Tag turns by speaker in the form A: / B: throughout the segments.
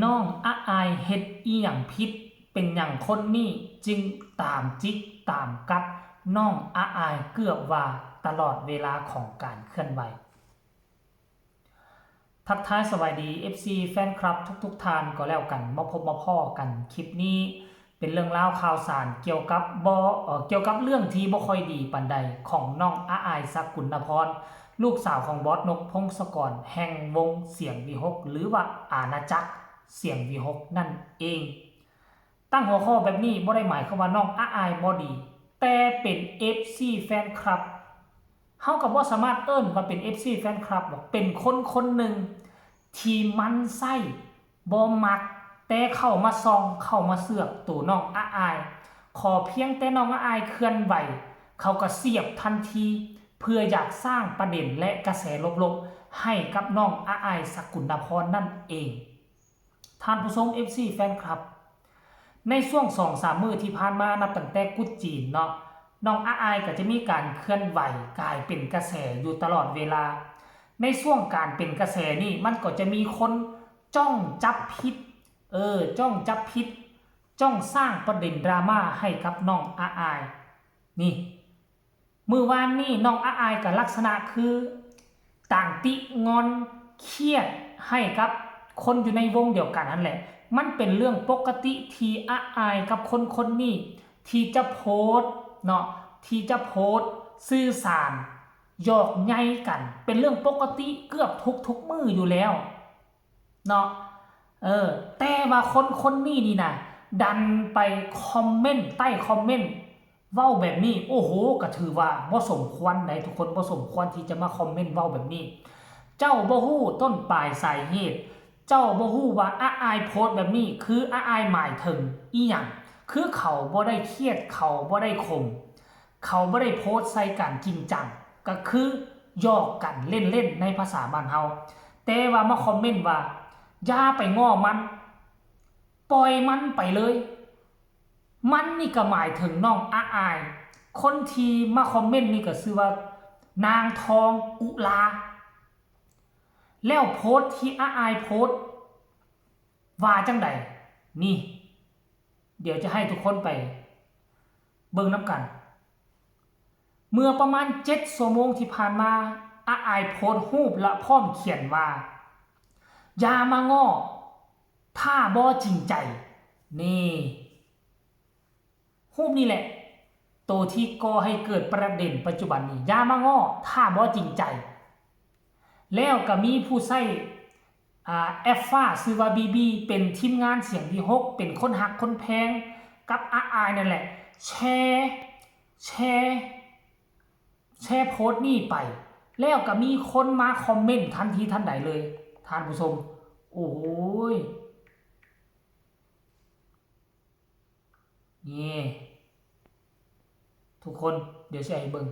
A: น้องอาอายเฮ็ดอีหยังผิดเป็นหยังคนนี้จึงตามจิกตามกัดน้องอาอายเกือบว่าตลอดเวลาของการเคลื่อนไหวทักทายสวัสดี FC แฟนคลับทุกท่านก็แล้วกันมาพบมาพ้อกันคลิปนี้เป็นเรื่องราวข่าวสารเกี่ยวกับเรื่องที่บ่ค่อยดีปานใดของน้องอาอายสกุลพรลูกสาวของบอสนกพงศกรแห่งวงเสียงวีหกหรือว่าอาณาจักรเสียงวีหกนั่นเองตั้งหัวข้อแบบนี้บ่ได้หมายความว่าน้องอาอายบ่ดีแต่เป็น FC แฟนคลับเฮาก็บ่สามารถเอิ้นว่าเป็น FC แฟนคลับหรอกเป็นคนหนึ่งที่มันไส้บ่มักแต่เข้ามาซองเข้ามาเสือกตัวน้องอาอายขอเพียงแต่น้องอาอายเคลื่อนไหวเขาก็เสียบทันทีเพื่ออยากสร้างประเด็นและกระแสลบๆให้กับน้องอาอายสกุลพรนั่นเองท่านผู้ชม FC แฟนคลับในช่วง 2-3 มื้อที่ผ่านมานับตั้งแต่กุดจีนเนาะน้องอาอายก็จะมีการเคลื่อนไหวกลายเป็นกระแสอยู่ตลอดเวลาในช่วงการเป็นกระแสนี่มันก็จะมีคนจ้องจับผิดจ้องจับผิดจ้องสร้างประเด็นดราม่าให้กับน้องอาอายนี่มื้อวานนี้น้องอาอายก็ลักษณะคือต่างติงอนเครียดให้กับคนอยู่ในวงเดียวกันนั่นแหละมันเป็นเรื่องปกติที่อาอายกับคนนี้ที่จะโพสเนาะที่จะโพสสื่อสารหยอกใยกันเป็นเรื่องปกติเกือบทุกมื้ออยู่แล้วเนาะแต่ว่าคนนี้นี่นะดันไปคอมเมนต์ใต้คอมเมนต์เว้าแบบนี้โอ้โหก็ถือว่าบ่สมควรไหนทุกคนบ่สมควรที่จะมาคอมเมนต์เว้าแบบนี้เจ้าบ่ฮู้ต้นปลายสาเหตุเจ้าบ่ฮู้ว่าอาอายโพสแบบนี้คืออาอายหมายถึงอีหยังคือเขาบ่ได้เครียดเขาบ่ได้คมเขาบ่ได้โพสใส่กันจริงจังก็คือหยอกกันเล่นๆในภาษาบ้านเฮาแต่ว่ามาคอมเมนต์ว่าอย่าไปง้อมันปล่อยมันไปเลยมันนี่ก็หมายถึงน้องอาอายคนที่มาคอมเมนต์นี่ก็ชื่อว่านางทองอุลาแล้วโพสที่อาอายโพสว่าจังใดนี่เดี๋ยวจะให้ทุกคนไปเบิ่งน้ำกันเมื่อประมาณ7 ชั่วโมงที่ผ่านมาอาอายโพสรูปและพร้อมเขียนว่าอย่ามาง้อถ้าบ่จริงใจนี่รูปนี่แหละตัวที่ก่อให้เกิดประเด็นปัจจุบันนี้อย่ามาง้อถ้าบ่จริงใจแล้วก็มีผู้ใช้แอฟฟ้าชื่อว่าบีบีเป็นทีมงานเสียงที่6เป็นคนหักคนแพงกับอาอายนั่นแหละแชร์โพสต์นี่ไปแล้วก็มีคนมาคอมเมนต์ทันทีทันใดเลยท่านผู้ชมโอ้ยนี่ทุกคนเดี๋ยวจะให้เบิ่ง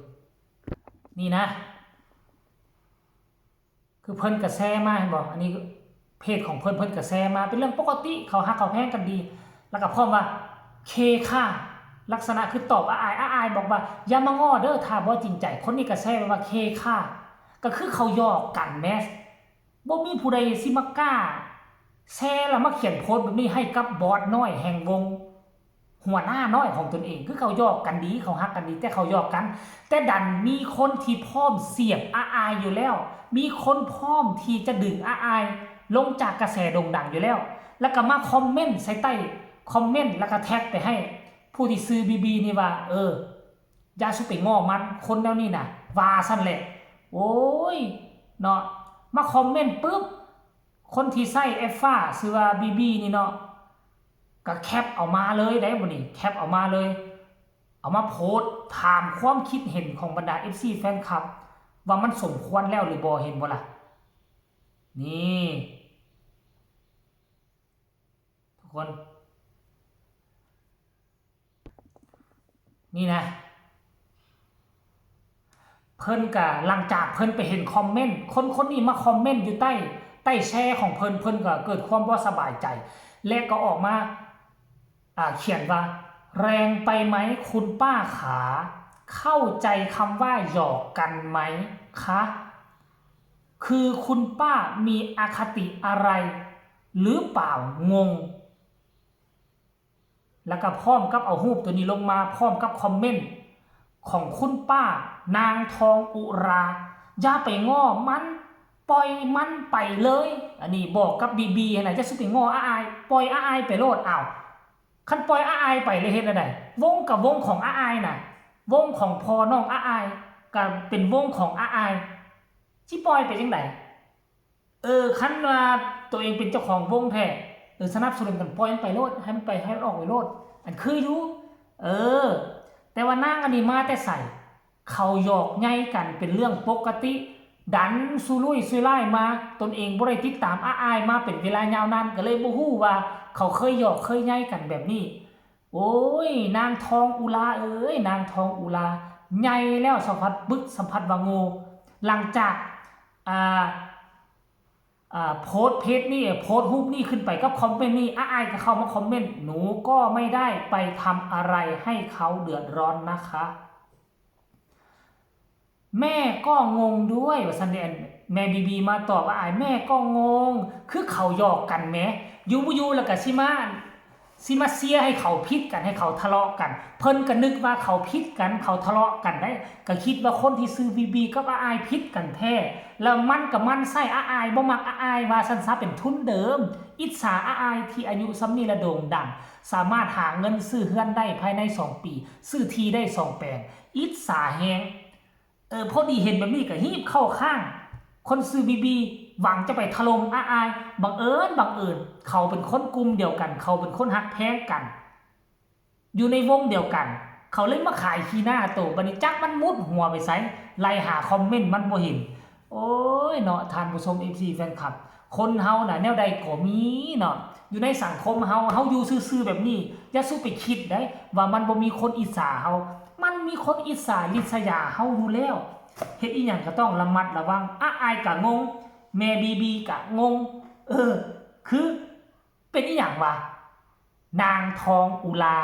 A: นี่นะคือเพิ่นกระแสมาเห็นบ่อันนี้เพจของเพิ่นกระแสมาเป็นเรื่องปกติเขาฮักเขาแพงกันดีแล้วก็พร้อมว่าเคค่ะลักษณะคือตอบอาอายบอกว่าอย่ามาง้อเด้อถ้าบ่จริงใจคนนี้กระแสว่าเคค่ะก็คือเขาหยอกกันแมสบ่มีผู้ใดสิมากล้าแชร์แล้วมาเขียนโพสต์แบบนี้ให้กับบอสน้อยแห่งวงหัวหน้าน้อยของตนเองคือเขาหยอกกันดีเขาฮักกันดีแต่เขาหยอกกันแต่ดันมีคนที่พร้อมเสียบอาอายอยู่แล้วมีคนพร้อมที่จะดึงอาอายลงจากกระแสโด่งดังอยู่แล้วแล้วก็มาคอมเมนต์ใส่ใต้คอมเมนต์แล้วก็แท็กไปให้ผู้ที่ซื้อบีนี่ว่าอย่าสุไปง้อมันคนแนวนี้น่ะว่าซั่นแหละโอ้ยเนาะมาคอมเมนต์ปึ๊บคนที่ใส่แอฟฟ้าชื่อว่าบีนี่เนาะก็แคปเอามาเลยได้บ่นี่แคปเอามาเลยเอามาโพสต์ถามความคิดเห็นของบรรดา FC แฟนคลับว่ามันสมควรแล้วหรือบ่เห็นบ่ล่ะนี่ทุกคนนี่นะเพิ่นก็หลังจากเพิ่นไปเห็นคอมเมนต์คนนี้มาคอมเมนต์อยู่ใต้แชร์ของเพิ่นก็เกิดความบ่สบายใจและก็ออกมาเขียนว่าแรงไปไหมคุณป้าขาเข้าใจคำว่าหยอกกันไหมคะคือคุณป้ามีอคติอะไร หรือเปล่างงแล้วก็พร้อมกับเอารูปตัวนี้ลงมาพร้อมกับคอมเมนต์ของคุณป้านางทองอุราอย่าไปง้อมันปล่อยมันไปเลยอันนี้บอกกับบีให้ไหนจะสุดไปง้ออายปล่อยอายไปโลดคันปล่อยอายไปเลยเฮ็ดอะไรวงกับวงของอายน่ะวงของพอน้องอายก็เป็นวงของอายสิปล่อยไปจังไดคันว่าตัวเองเป็นเจ้าของวงแท้สนับสนุนกันปล่อยมันไปโลดให้มันไปให้มันออกไปโลดอันคืออยู่แต่ว่านางอันนี้มาแต่ใส่เขาหยอกไงกันเป็นเรื่องปกติดันซุลุยซุไล่มาตนเองบ่ได้ติดตามอายมาเป็นเวลายาวนานก็เลยบ่ฮู้ว่าเขาเคยหยอกเคยไงกันแบบนี้โอ้ยนางทองอุลานางทองอุลาใหญ่แล้วสัมผัสบึกสัมผัสว่าโง่หลังจากโพสเพจนี่โพสรูปนี่ขึ้นไปกับคอมเมนต์นี่อายก็เข้ามาคอมเมนต์หนูก็ไม่ได้ไปทำอะไรให้เขาเดือดร้อนนะคะแม่ก็งงด้วยว่าซันเดนแม่บีมาตอบว่าแม่ก็งงคือเขาหยอกกันแม้ยูแล้วก็ซิมาเสียให้เขาพิษกันให้เขาทะเลาะกันเพิ่นก็นึกว่าเขาพิษกันเขาทะเลาะกันได้ก็คิดว่าคนที่ซื้อบีกับอายพิษกันแท้แล้วมันกับมันใส่อายบ่มักอายว่าซันซะเป็นทุนเดิมอิจฉาอายที่อายุซ้ำนี่ละโด่งดังสามารถหาเงินซื้อเฮือนได้ภายใน2ปีซื้อทีได้2แปลงอิจฉาแฮงพอดีเห็นแบบนี้ก็ฮีบเข้าข้างคนซื้อบีหวังจะไปถล่มอายบังเอิญเขาเป็นคนกลุ่มเดียวกันเขาเป็นคนฮักแพงกันอยู่ในวงเดียวกันเขาเลยมาขายขี้หน้าโตบัดนี้จักมันมุดหัวไปไสไล่หาคอมเมนต์มันบ่เห็นโอ้ยเนาะท่านผู้ชม FC แฟนคลับคนเฮาน่ะแนวใดก็มีเนาะอยู่ในสังคมเฮาอยู่ซื่อๆแบบนี้อย่าสู้ไปคิดได้ว่ามันบ่มีคนอิจฉาเฮามันมีคนอิจฉาริษยาเฮาอยู่แล้วเฮ็ดอีหยังก็ต้องระมัดระวังอายก็งงแม่บีก็งงคือเป็นอีหยังวะนางทองอุลา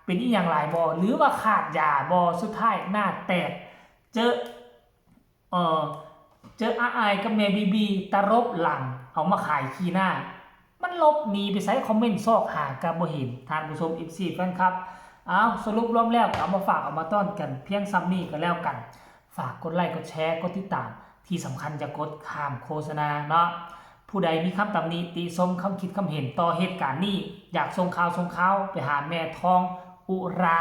A: เป็นอีหยังหลายบ่หรือว่าขาดยาบ่สุดท้ายหน้าแตกเจออายกับแม่บีตะรบหลังเอามาขายขี้หน้ามันลบหนีไปใส่คอมเมนต์ซอกหาก็บ่เห็นท่านผู้ชม FC แฟนครับสรุปรวมแล้วเอามาฝากเอามาต้อนกันเพียงซ้ำนี้ก็แล้วกันฝากกดไลค์กดแชร์กดติดตามที่สำคัญจะกดข้ามโฆษณาเนาะผู้ใดมีคำตำหนิติชมคำคิดคำเห็นต่อเหตุการณ์นี้อยากส่งข่าวไปหาแม่ทองอุรา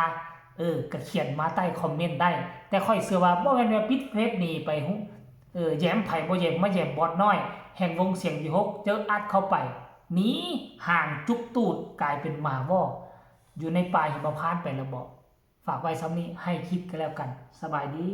A: ก็เขียนมาใต้คอมเมนต์ได้แต่ค่อยเชื่อว่าบ่แม่นว่าปิดเพจนี้ไปแย้มไผบ่แย้มมาแย้มบอดน้อยแห่งวงเสียงวิหกเจออัดเข้าไปหนีห่างจุกตูดกลายเป็นหมาว่ออยู่ในป่าหิมพานต์ไปแล้วบอกฝากไว้ซ้ำนี้ให้คิดกันแล้วกันสบายดี